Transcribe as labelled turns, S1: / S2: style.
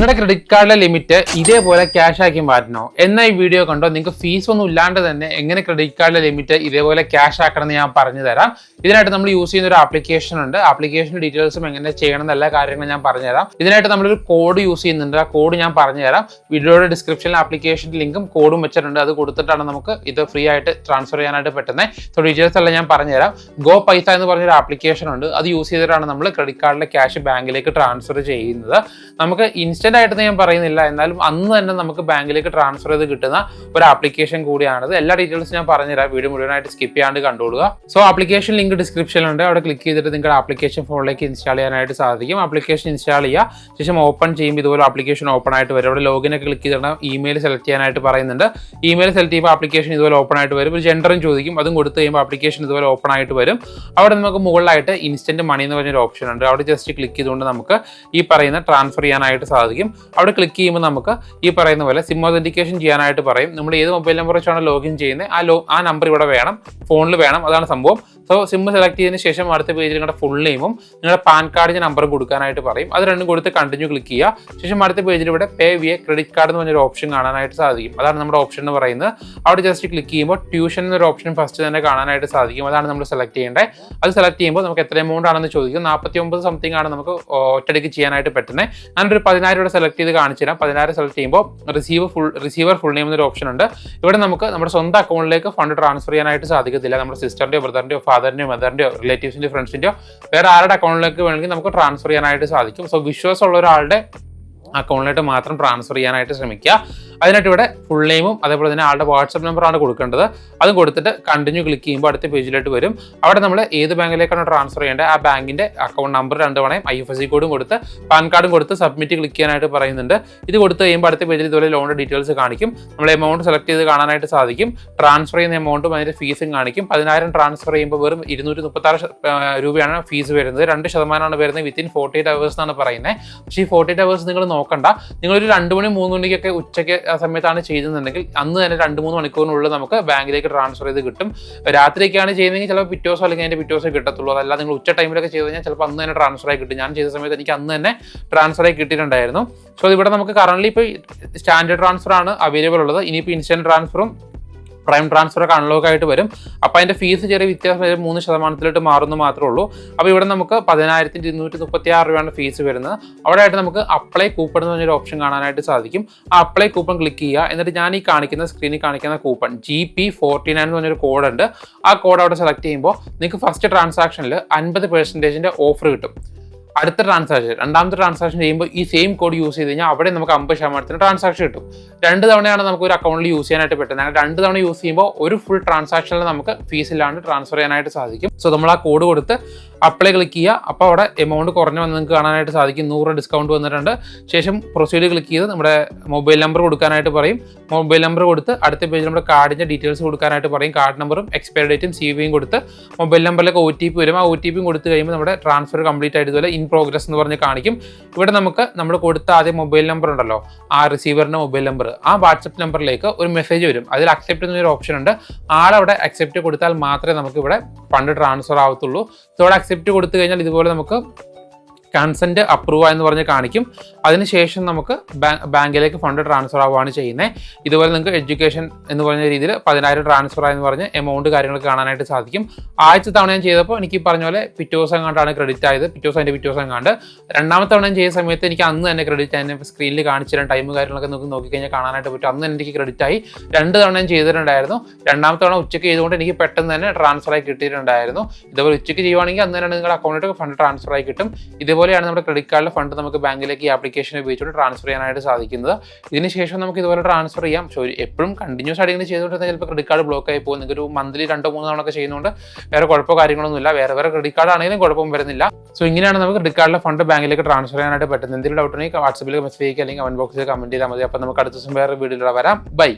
S1: നിങ്ങളുടെ ക്രെഡിറ്റ് കാർഡിലെ ലിമിറ്റ് ഇതേപോലെ ക്യാഷ് ആക്കി മാറ്റണോ എന്ന ഈ വീഡിയോ കണ്ടോ. നിങ്ങൾക്ക് ഫീസ് ഒന്നും ഇല്ലാണ്ട് തന്നെ എങ്ങനെ ക്രെഡിറ്റ് കാർഡിലെ ലിമിറ്റ് ഇതേപോലെ ക്യാഷ് ആക്കണം എന്ന് ഞാൻ പറഞ്ഞു തരാം. ഇതിനായിട്ട് നമ്മൾ യൂസ് ചെയ്യുന്ന ഒരു ആപ്ലിക്കേഷൻ ഉണ്ട്. ആപ്ലിക്കേഷൻ ഡീറ്റെയിൽസും എങ്ങനെ ചെയ്യണം എല്ലാ കാര്യങ്ങളും ഞാൻ പറഞ്ഞുതരാം. ഇതിനായിട്ട് നമ്മളൊരു കോഡ് യൂസ് ചെയ്യുന്നുണ്ട്. ആ കോഡ് ഞാൻ പറഞ്ഞുതരാം. വീഡിയോയുടെ ഡിസ്ക്രിപ്ഷനിൽ ആപ്ലിക്കേഷൻ്റെ ലിങ്കും കോഡും വെച്ചിട്ടുണ്ട്. അത് കൊടുത്തിട്ടാണ് നമുക്ക് ഇത് ഫ്രീ ആയിട്ട് ട്രാൻസ്ഫർ ചെയ്യാനായിട്ട് പറ്റുന്നത്. സോ ഡീറ്റെയിൽസ് എല്ലാം ഞാൻ പറഞ്ഞുതരാം. ഗോ പൈസ എന്ന് പറഞ്ഞൊരു ആപ്ലിക്കേഷൻ ഉണ്ട്. അത് യൂസ് ചെയ്തിട്ടാണ് നമ്മൾ ക്രെഡിറ്റ് കാർഡിലെ ക്യാഷ് ബാങ്കിലേക്ക് ട്രാൻസ്ഫർ ചെയ്യുന്നത്. നമുക്ക് ഇൻസ്റ്റന്റ് ആയിട്ട് ഞാൻ പറയുന്നില്ല, എന്നാലും അന്ന് തന്നെ നമുക്ക് ബാങ്കിലേക്ക് ട്രാൻസ്ഫർ ചെയ്ത് കിട്ടുന്ന ഒരു ആപ്ലിക്കേഷൻ കൂടിയാണത്. എല്ലാ ഡീറ്റെയിൽസും ഞാൻ പറഞ്ഞുതരാം. വീഡിയോ മുഴുവനായിട്ട് സ്കിപ്പ് ചെയ്യാണ്ട് കണ്ടുകൊള്ളുക. സോ ആപ്ലിക്കേഷൻ ലിങ്ക് ഡിസ്ക്രിപ്ഷനിലുണ്ട്. അവിടെ ക്ലിക്ക് ചെയ്തിട്ട് നിങ്ങളുടെ ആപ്ലിക്കേഷൻ ഫോണിലേക്ക് ഇൻസ്റ്റാൾ ചെയ്യാനായിട്ട് സാധിക്കും. ആപ്ലിക്കേഷൻ ഇൻസ്റ്റാൾ ചെയ്യുക. ശേഷം ഓപ്പൺ ചെയ്യുമ്പോൾ ഇതുപോലെ ആപ്ലിക്കേഷൻ ഓപ്പൺ ആയിട്ട് വരും. അവിടെ ലോഗിൻ ഒക്കെ ക്ലിക്ക് ചെയ്തിട്ട് ഇമെയിൽ സെലക്ട് ചെയ്യാനായിട്ട് പറയുന്നുണ്ട്. ഇമെയിൽ സെലക്ട് ചെയ്യുമ്പോൾ ആപ്ലിക്കേഷൻ ഇതുപോലെ ഓപ്പൺ ആയിട്ട് വരും. ഒരു ജെൻഡറും ചോദിക്കും. അതും കൊടുത്ത് കഴിയുമ്പോൾ ആപ്ലിക്കേഷൻ ഇതുപോലെ ഓപ്പൺ ആയിട്ട് വരും. അവിടെ നമുക്ക് മുകളിലായിട്ട് ഇൻസ്റ്റന്റ് മണി എന്ന് പറഞ്ഞൊരു ഓപ്ഷൻ ഉണ്ട്. അവിടെ ജസ്റ്റ് ക്ലിക്ക് ചെയ്തുകൊണ്ട് നമുക്ക് ഈ പറയുന്ന ട്രാൻസ്ഫർ ചെയ്യാനായിട്ട് സാധിക്കും. അവിടെ ക്ലിക്ക് ചെയ്യുമ്പോൾ നമുക്ക് ഈ പറയുന്ന പോലെ സിം ഒതന്റിക്കേഷൻ ചെയ്യാനായിട്ട് പറയും. നമ്മൾ ഏത് മൊബൈൽ നമ്പർ വെച്ചാണ് ലോഗിൻ ചെയ്യുന്നത് ആ നമ്പർ ഇവിടെ വേണം, ഫോണിൽ വേണം. അതാണ് സംഭവം. സോ സിം സെലക്ട് ചെയ്തതിന് ശേഷം അടുത്ത പേജിൽ നിങ്ങളുടെ ഫുൾ നെയിമും നിങ്ങളുടെ പാൻ കാർഡിൻ്റെ നമ്പറും കൊടുക്കാനായിട്ട് പറയും. അത് രണ്ടും കൊടുത്ത് കണ്ടിന്യൂ ക്ലിക്ക് ചെയ്യുക. ശേഷം അടുത്ത പേജിൽ ഇവിടെ പേ വിയ ക്രെഡിറ്റ് കാർഡ് എന്ന് പറഞ്ഞൊരു ഓപ്ഷൻ കാണാനായിട്ട് സാധിക്കും. അതാണ് നമ്മുടെ ഓപ്ഷൻ എന്ന് പറയുന്നത്. അവിടെ ജസ്റ്റ് ക്ലിക്ക് ചെയ്യുമ്പോൾ ട്യൂഷൻ എന്നൊരു ഓപ്ഷൻ ഫസ്റ്റ് തന്നെ കാണാനായിട്ട് സാധിക്കും. അതാണ് നമ്മൾ സെലക്ട് ചെയ്യേണ്ടത്. അത് സെലക്ട് ചെയ്യുമ്പോൾ നമുക്ക് എത്ര എമൗണ്ട് ആണെന്ന് ചോദിക്കും. 49 സംതിങ് ആണ് നമുക്ക് ഒറ്റയടിക്ക് ചെയ്യാനായിട്ട് പറ്റുന്നത്. ഞാനൊരു 10,000 ഇവിടെ സെലക്ട് ചെയ്ത് കാണിച്ചു തരാം. 10,000 സെലക്ട് ചെയ്യുമ്പോൾ റിസീവർ ഫുൾ നെയിം എന്നൊരു ഓപ്ഷൻ ഉണ്ട്. ഇവിടെ നമുക്ക് നമ്മുടെ സ്വന്തം അക്കൗണ്ടിലേക്ക് ഫണ്ട് ട്രാൻസ്ഫർ ചെയ്യാനായിട്ട് സാധിക്കത്തില്ല. നമ്മുടെ സിസ്റ്ററിൻ്റെയോ ബ്രദറിൻ്റെയോ ഫാദറിൻ്റെയോ മദറിൻ്റെയോ റിലേറ്റീവ്സിൻ്റെയോ ഫ്രണ്ട്സിൻ്റെയോ വേറെ ആരുടെ അക്കൗണ്ടിലേക്ക് വേണമെങ്കിൽ നമുക്ക് ട്രാൻസ്ഫർ ചെയ്യാനായിട്ട് സാധിക്കും. സോ വിശ്വാസമുള്ള ഒരാളുടെ അക്കൗണ്ടിലായിട്ട് മാത്രം ട്രാൻസ്ഫർ ചെയ്യാനായിട്ട് ശ്രമിക്കുക. അതിനായിട്ട് ഇവിടെ ഫുൾ നെയിമും അതേപോലെ തന്നെ ആളുടെ വാട്സപ്പ് നമ്പറാണ് കൊടുക്കേണ്ടത്. അത് കൊടുത്തിട്ട് കണ്ടിന്യൂ ക്ലിക്ക് ചെയ്യുമ്പോൾ അടുത്ത പേജിലോട്ട് വരും. അവിടെ നമ്മൾ ഏത് ബാങ്കിലേക്കാണ് ട്രാൻസ്ഫർ ചെയ്യേണ്ടത് ആ ബാങ്കിൻ്റെ അക്കൗണ്ട് നമ്പർ 2 തവണയും IFSC കോഡും കൊടുത്ത് പാൻ കാർഡും കൊടുത്ത് സബ്മിറ്റ് ക്ലിക്ക് ചെയ്യാനായിട്ട് പറയുന്നുണ്ട്. ഇത് കൊടുത്ത് കഴിയുമ്പോൾ അടുത്ത പേജിൽ ഇതുപോലെ ലോണിൻ്റെ ഡീറ്റെയിൽസ് കാണിക്കും. നമ്മൾ എമൗണ്ട് സെലക്ട് ചെയ്ത് കാണാനായിട്ട് സാധിക്കും. ട്രാൻസ്ഫർ ചെയ്യുന്ന എമൗണ്ടും അതിൻ്റെ ഫീസും കാണിക്കും. 10,000 ട്രാൻസ്ഫർ ചെയ്യുമ്പോൾ വെറും 236 രൂപയാണ് ഫീസ് വരുന്നത്. 2% വരുന്നത് വിത്തിൻ 48 hours എന്നാണ് പറയുന്നത്. പക്ഷേ ഈ 48 hours നിങ്ങൾ നോക്കണ്ട. നിങ്ങളൊരു 2 മണി 3 മണിക്കൊക്കെ ഉച്ചയ്ക്ക് ആ സമയത്താണ് ചെയ്യുന്നുണ്ടെങ്കിൽ അന്ന് തന്നെ 2-3 മണിക്കൂറിനുള്ളിൽ നമുക്ക് ബാങ്കിലേക്ക് ട്രാൻസ്ഫർ ചെയ്ത് കിട്ടും. രാത്രിയൊക്കെയാണ് ചെയ്യുന്നതെങ്കിൽ ചിലപ്പോൾ പിറ്റേ ദിവസം അല്ലെങ്കിൽ അതിൻ്റെ പിറ്റേ ദിവസം കിട്ടത്തുള്ളൂ. അതല്ല നിങ്ങൾ ഉച്ച ടൈമിലൊക്കെ ചെയ്ത് കഴിഞ്ഞാൽ ചിലപ്പോൾ അന്ന് തന്നെ ട്രാൻസ്ഫർ ആയി കിട്ടും. ഞാൻ ചെയ്ത സമയത്ത് എനിക്ക് അന്ന് തന്നെ ട്രാൻസ്ഫർ ആയി കിട്ടിയിട്ടുണ്ടായിരുന്നു. സോ ഇവിടെ നമുക്ക് കറന്റ് ഇപ്പോൾ സ്റ്റാൻഡേർഡ് ട്രാൻസ്ഫർ ആണ് അവൈലബിൾ ഉള്ളത്. ഇനിയിപ്പോൾ ഇൻസ്റ്റന്റ് ട്രാൻസ്ഫറും പ്രൈം ട്രാൻസ്ഫർ ഒക്കെ അൺലോക്ക് ആയിട്ട് വരും. അപ്പോൾ അതിൻ്റെ ഫീസ് ചെറിയ വ്യത്യാസം 3% മാറുന്നു മാത്രമേ ഉള്ളൂ. അപ്പോൾ ഇവിടെ നമുക്ക് 10,236 രൂപയാണ് ഫീസ് വരുന്നത്. അവിടെ ആയിട്ട് നമുക്ക് അപ്ലൈ കൂപ്പൺ എന്ന് പറഞ്ഞൊരു ഓപ്ഷൻ കാണാനായിട്ട് സാധിക്കും. ആ അപ്ലൈ കൂപ്പൺ ക്ലിക്ക് ചെയ്യുക. എന്നിട്ട് ഞാൻ ഈ സ്ക്രീനിൽ കാണിക്കുന്ന കൂപ്പൺ GP49 എന്ന് പറഞ്ഞൊരു കോഡുണ്ട്. ആ കോഡ് അവിടെ സെലക്ട് ചെയ്യുമ്പോൾ നിങ്ങൾക്ക് ഫസ്റ്റ് ട്രാൻസാക്ഷനിൽ 50% ഓഫർ കിട്ടും. അടുത്ത ട്രാൻസാക്ഷൻ രണ്ടാമത്തെ ട്രാൻസാക്ഷൻ ചെയ്യുമ്പോൾ ഈ സെയിം കോഡ് യൂസ് ചെയ്ത് കഴിഞ്ഞാൽ അവിടെ നമുക്ക് 50% ട്രാൻസാക്ഷൻ കിട്ടും. 2 തവണയാണ് നമുക്ക് ഒരു അക്കൗണ്ടിൽ യൂസ് ചെയ്യാനായിട്ട് പറ്റുന്നത്. അങ്ങനെ 2 തവണ യൂസ് ചെയ്യുമ്പോൾ ഒരു ഫുൾ ട്രാൻസാക്ഷനിൽ നമുക്ക് ഫീസ് ഇല്ലാണ്ട് ട്രാൻസ്ഫർ ചെയ്യാനായിട്ട് സാധിക്കും. സോ നമ്മൾ ആ കോഡ് കൊടുത്ത് അപ്ലൈ ക്ലിക്ക് ചെയ്യുക. അപ്പോൾ അവിടെ എമൗണ്ട് കുറഞ്ഞു വന്ന് നിങ്ങൾക്ക് കാണാനായിട്ട് സാധിക്കും. 100 ഡിസ്കൗണ്ട് വന്നിട്ടുണ്ട്. ശേഷം പ്രൊസീഡ് ക്ലിക്ക് ചെയ്ത് നമ്മുടെ മൊബൈൽ നമ്പർ കൊടുക്കാനായിട്ട് പറയും. മൊബൈൽ നമ്പർ കൊടുത്ത് അടുത്ത പേജിൽ നമ്മുടെ കാർഡിൻ്റെ ഡീറ്റെയിൽസ് കൊടുക്കാനായിട്ട് പറയും. കാർഡ് നമ്പറും എക്സ്പയറി ഡേറ്റും CVയും കൊടുത്ത് മൊബൈൽ നമ്പറിലേക്ക് OTP വരും. ആ OTPയും കൊടുത്ത് കഴിയുമ്പോൾ നമ്മുടെ ട്രാൻസ്ഫർ കംപ്ലീറ്റ് ആയിട്ട് ഇതുപോലെ ഇൻ പ്രോഗ്രസ് എന്ന് പറഞ്ഞ് കാണിക്കും. ഇവിടെ നമുക്ക് നമ്മൾ കൊടുത്ത ആദ്യം മൊബൈൽ നമ്പർ ഉണ്ടല്ലോ, ആ റിസീവറിൻ്റെ മൊബൈൽ നമ്പർ, ആ വാട്സപ്പ് നമ്പറിലേക്ക് ഒരു മെസ്സേജ് വരും. അതിൽ അക്സെപ്റ്റ് എന്നൊരു ഓപ്ഷൻ ഉണ്ട്. ആളവിടെ അക്സെപ്റ്റ് കൊടുത്താൽ മാത്രമേ നമുക്ക് ഇവിടെ ഫണ്ട് ട്രാൻസ്ഫർ ആവത്തുള്ളൂ. ഇതോടെ അക്സെപ്റ്റ് കൊടുത്തു കഴിഞ്ഞാൽ ഇതുപോലെ നമുക്ക് കൺസെൻറ്റ് അപ്രൂവ് എന്ന് പറഞ്ഞ് കാണിക്കും. അതിനുശേഷം നമുക്ക് ബാങ്കിലേക്ക് ഫണ്ട് ട്രാൻസ്ഫർ ആവുകയാണ് ചെയ്യുന്നത്. ഇതുപോലെ നിങ്ങൾക്ക് എഡ്യൂക്കേഷൻ എന്ന് പറഞ്ഞ രീതിയിൽ 10,000 ട്രാൻസ്ഫർ ആയെന്ന് പറഞ്ഞ് എമൗണ്ട് കാര്യങ്ങളൊക്കെ കാണാനായിട്ട് സാധിക്കും. ആഴ്ച തവണ ഞാൻ ചെയ്തപ്പോൾ എനിക്ക് പറഞ്ഞ പോലെ പിറ്റേ ദിവസം കണ്ടാണ് ക്രെഡിറ്റ് ആയത്. പിറ്റേ ദിവസം കണ്ട് രണ്ടാമത്തെ തവണ ഞാൻ ചെയ്ത സമയത്ത് എനിക്ക് അന്ന് തന്നെ ക്രെഡിറ്റ് ആയി. സ്ക്രീനിൽ കാണിച്ചു തരാൻ ടൈം കാര്യങ്ങളൊക്കെ നമുക്ക് നോക്കിക്കഴിഞ്ഞാൽ കാണാനായിട്ട് പറ്റും. അന്ന് തന്നെ എനിക്ക് ക്രെഡിറ്റ് ആയി. 2 തവണ ഞാൻ ചെയ്തിട്ടുണ്ടായിരുന്നു. രണ്ടാമത്തെ തവണ ഉച്ചയ്ക്ക് ചെയ്തുകൊണ്ട് എനിക്ക് പെട്ടെന്ന് തന്നെ ട്രാൻസ്ഫർ ആയി കിട്ടിയിട്ടുണ്ടായിരുന്നു. ഇതുപോലെ ഉച്ചയ്ക്ക് ചെയ്യുവാണെങ്കിൽ അന്ന് തന്നെ നിങ്ങളുടെ അക്കൗണ്ടിലേക്ക് ഫണ്ട് ട്രാൻസ്ഫർ ആയി കിട്ടും. ഇതുപോലെയാണ് നമ്മുടെ ക്രെഡിറ്റ് കാർഡിലെ ഫണ്ട് നമുക്ക് ബാങ്കിലേക്ക് ഈ ആപ്ലിക്കേഷൻ ഉപയോഗിച്ചുകൊണ്ട് ട്രാൻസ്ഫർ ചെയ്യാനായിട്ട് സാധിക്കുന്നത്. ഇതിനുശേഷം നമുക്ക് ഇതുപോലെ ട്രാൻസ്ഫർ ചെയ്യാം. സോ എപ്പോഴും കണ്ടിന്യൂസ് ആയിട്ട് ഇങ്ങനെ ചെയ്തുകൊണ്ടിരുന്നാൽ ചിലപ്പോൾ ക്രെഡിറ്റ് കാർഡ് ബ്ലോക്ക് ആയി പോകും. നിങ്ങൾക്ക് ഒരു മന്ത്ലി 2-3 തവണ ഒക്കെ ചെയ്യുന്നതുകൊണ്ട് വേറെ കുഴപ്പമോ കാര്യങ്ങളൊന്നുമില്ല. വേറെ ക്രെഡിറ്റ് കാർഡ് ആണെങ്കിലും കുഴപ്പം വരുന്നില്ല. സോ ഇങ്ങനെയാണ് നമുക്ക് ക്രെഡിറ്റ് കാർഡിലെ ഫണ്ട് ബാങ്കിലേക്ക് ട്രാൻസ്ഫർ ചെയ്യാനായിട്ട് പറ്റുന്നത്. എന്തെങ്കിലും ഡൗട്ട് ഉണ്ടെങ്കിൽ വാട്സപ്പിൽ മെസ്സേജ് ചെയ്യുക അല്ലെങ്കിൽ കമന്റ് ബോക്സിൽ കമന്റ് ചെയ്താൽ മതി. അപ്പോൾ നമുക്ക് അടുത്ത ദിവസം വേറെ വീഡിയോയിലൂടെ വരാം. ബൈ.